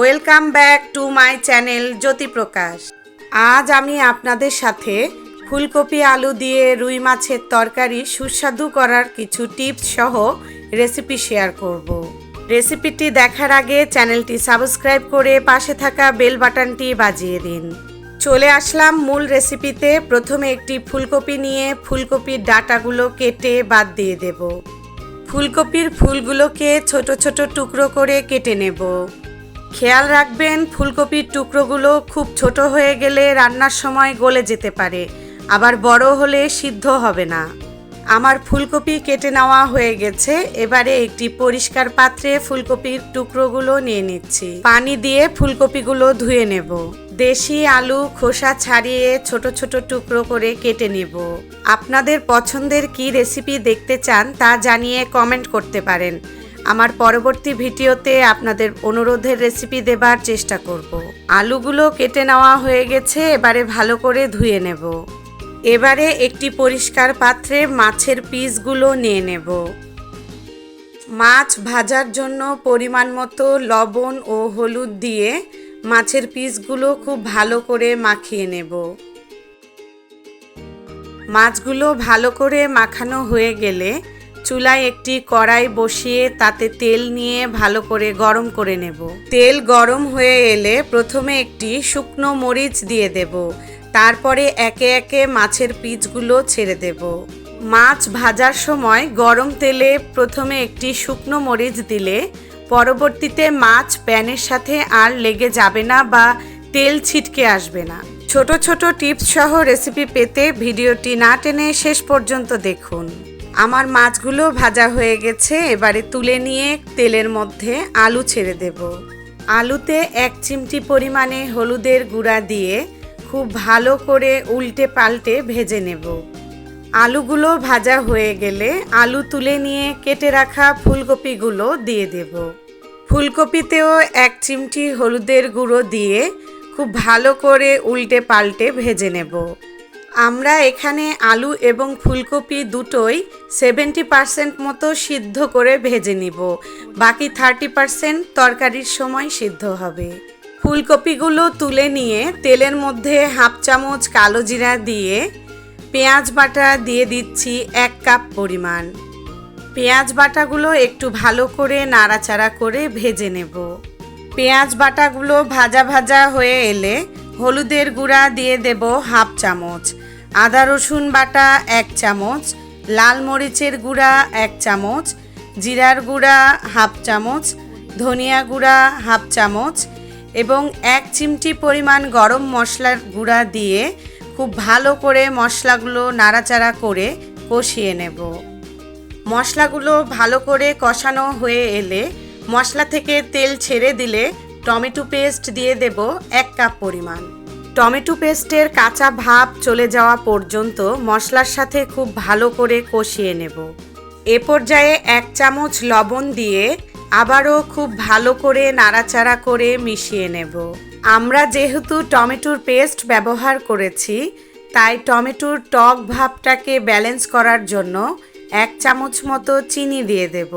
Welcome back to my channel Jyoti Prakash. আজ আমি আপনাদের সাথে ফুলকপি আলু দিয়ে রুই মাছের তরকারি সুস্বাদু করার কিছু টিপস সহ রেসিপি শেয়ার করব। রেসিপিটি দেখার আগে চ্যানেলটি সাবস্ক্রাইব করে পাশে থাকা বেল বাটনটি বাজিয়ে দিন। চলে আসলাম মূল রেসিপিতে। প্রথমে একটি ফুলকপি নিয়ে ফুলকপির ডাঁটাগুলো কেটে বাদ দিয়ে দেব। ফুলকপির ফুলগুলোকে ছোট ছোট টুকরো করে কেটে নেব। খেয়াল রাখবেন ফুলকপির টুকরোগুলো খুব ছোট হয়ে গেলে রান্নার সময় গলে যেতে পারে, আবার বড় হলে সিদ্ধ হবে না। আমার ফুলকপি কেটে নেওয়া হয়ে গেছে। এবারে একটি পরিষ্কার পাত্রে ফুলকপির টুকরোগুলো নিয়ে নিচ্ছি। পানি দিয়ে ফুলকপিগুলো ধুয়ে নেব। দেশি আলু খোসা ছাড়িয়ে ছোট ছোট টুকরো করে কেটে নেব। আপনাদের পছন্দের কি রেসিপি দেখতে চান তা জানিয়ে কমেন্ট করতে পারেন। আমার পরবর্তী ভিডিওতে আপনাদের অনুরোধের রেসিপি দেবার চেষ্টা করব। আলুগুলো কেটে নেওয়া হয়ে গেছে, এবারে ভালো করে ধুয়ে নেব। এবারে একটি পরিষ্কার পাত্রে মাছের পিসগুলো নিয়ে নেব। মাছ ভাজার জন্য পরিমাণ মতো লবণ ও হলুদ দিয়ে মাছের পিসগুলো খুব ভালো করে মাখিয়ে নেব। মাছগুলো ভালো করে মাখানো হয়ে গেলে চুলায় একটি কড়াই বসিয়ে তাতে তেল নিয়ে ভালো করে গরম করে নেব। তেল গরম হয়ে এলে প্রথমে একটি শুকনো মরিচ দিয়ে দেব। তারপরে একে একে মাছের পিসগুলো ছেড়ে দেব। মাছ ভাজার সময় গরম তেলে প্রথমে একটি শুকনো মরিচ দিলে পরবর্তীতে মাছ প্যানের সাথে আর লেগে যাবে না বা তেল ছিটকে আসবে না। ছোট ছোট টিপস সহ রেসিপি পেতে ভিডিওটি না টেনে শেষ পর্যন্ত দেখুন। আমার মাছগুলো ভাজা হয়ে গেছে। এবারে তুলে নিয়ে তেলের মধ্যে আলু ছেড়ে দেব। আলুতে 1 চিমটি পরিমাণে হলুদের গুঁড়া দিয়ে খুব ভালো করে উল্টে পাল্টে ভেজে নেব। আলুগুলো ভাজা হয়ে গেলে আলু তুলে নিয়ে কেটে রাখা ফুলকপিগুলো দিয়ে দেব। ফুলকপিতেও 1 চিমটি হলুদের গুঁড়ো দিয়ে খুব ভালো করে উল্টে পাল্টে ভেজে নেব। আমরা এখানে আলু এবং ফুলকপি দুটোই 70% মতো সিদ্ধ করে ভেজে নিব। বাকি 30% তরকারির সময় সিদ্ধ হবে। ফুলকপিগুলো তুলে নিয়ে তেলের মধ্যে 1/2 চামচ কালো জিরা দিয়ে পেঁয়াজ বাটা দিয়ে দিচ্ছি 1 কাপ পরিমাণ। পেঁয়াজ বাটাগুলো একটু ভালো করে নাড়াচাড়া করে ভেজে নেব। পেঁয়াজ বাটাগুলো ভাজা ভাজা হয়ে এলে হলুদের গুঁড়া দিয়ে দেব 1/2 চামচ, আদা রসুন বাটা 1 চামচ, লাল মরিচের গুঁড়া 1 চামচ, জিরার গুঁড়া 1/2 চামচ, ধনিয়া গুঁড়া 1/2 চামচ এবং 1 চিমটি পরিমাণ গরম মশলার গুঁড়া দিয়ে খুব ভালো করে মশলাগুলো নাড়াচাড়া করে কষিয়ে নেব। মশলাগুলো ভালো করে কষানো হয়ে এলে মশলা থেকে তেল ছেড়ে দিলে টমেটো পেস্ট দিয়ে দেব 1 কাপ পরিমাণ। টমেটো পেস্টের কাঁচা ভাব চলে যাওয়া পর্যন্ত মশলার সাথে খুব ভালো করে কষিয়ে নেব। এ পর্যায়ে 1 চামচ লবণ দিয়ে আবারও খুব ভালো করে নাড়াচাড়া করে মিশিয়ে নেব। আমরা যেহেতু টমেটোর পেস্ট ব্যবহার করেছি তাই টমেটোর টক ভাবটাকে ব্যালেন্স করার জন্য 1 চামচ মতো চিনি দিয়ে দেব।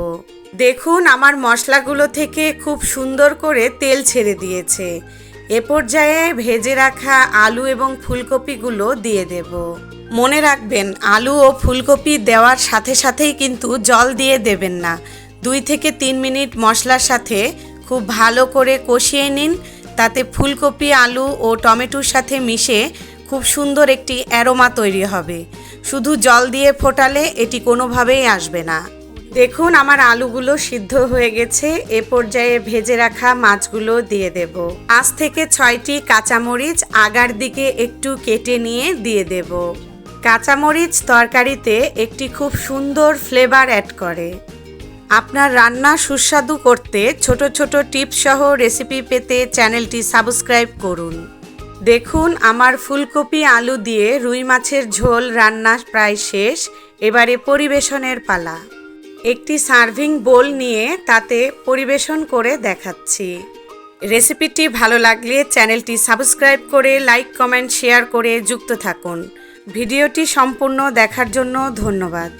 দেখুন আমার মশলাগুলো থেকে খুব সুন্দর করে তেল ছেড়ে দিয়েছে। এ পর্যায়ে ভেজে রাখা আলু এবং ফুলকপিগুলো দিয়ে দেব। মনে রাখবেন আলু ও ফুলকপি দেওয়ার সাথে সাথেই কিন্তু জল দিয়ে দেবেন না। 2 থেকে 3 মিনিট মশলার সাথে খুব ভালো করে কষিয়ে নিন। তাতে ফুলকপি আলু ও টমেটোর সাথে মিশে খুব সুন্দর একটি অ্যারোমা তৈরি হবে। শুধু জল দিয়ে ফোটালে এটি কোনোভাবেই আসবে না। দেখুন আমার আলুগুলো সিদ্ধ হয়ে গেছে। এ পর্যায়ে ভেজে রাখা মাছগুলো দিয়ে দেব। 5 থেকে 6টি কাঁচামরিচ আগার দিকে একটু কেটে নিয়ে দিয়ে দেব। কাঁচামরিচ তরকারিতে একটি খুব সুন্দর ফ্লেভার অ্যাড করে। আপনার রান্না সুস্বাদু করতে ছোট ছোট টিপস সহ রেসিপি পেতে চ্যানেলটি সাবস্ক্রাইব করুন। দেখুন আমার ফুলকপি আলু দিয়ে রুই মাছের ঝোল রান্না প্রায় শেষ। এবারে পরিবেশনের পালা। একটি সার্ভিং বোল নিয়ে তাতে পরিবেশন করে দেখাচ্ছি। রেসিপিটি ভালো লাগলে চ্যানেলটি সাবস্ক্রাইব করে লাইক কমেন্ট শেয়ার করে যুক্ত থাকুন। ভিডিওটি সম্পূর্ণ দেখার জন্য ধন্যবাদ।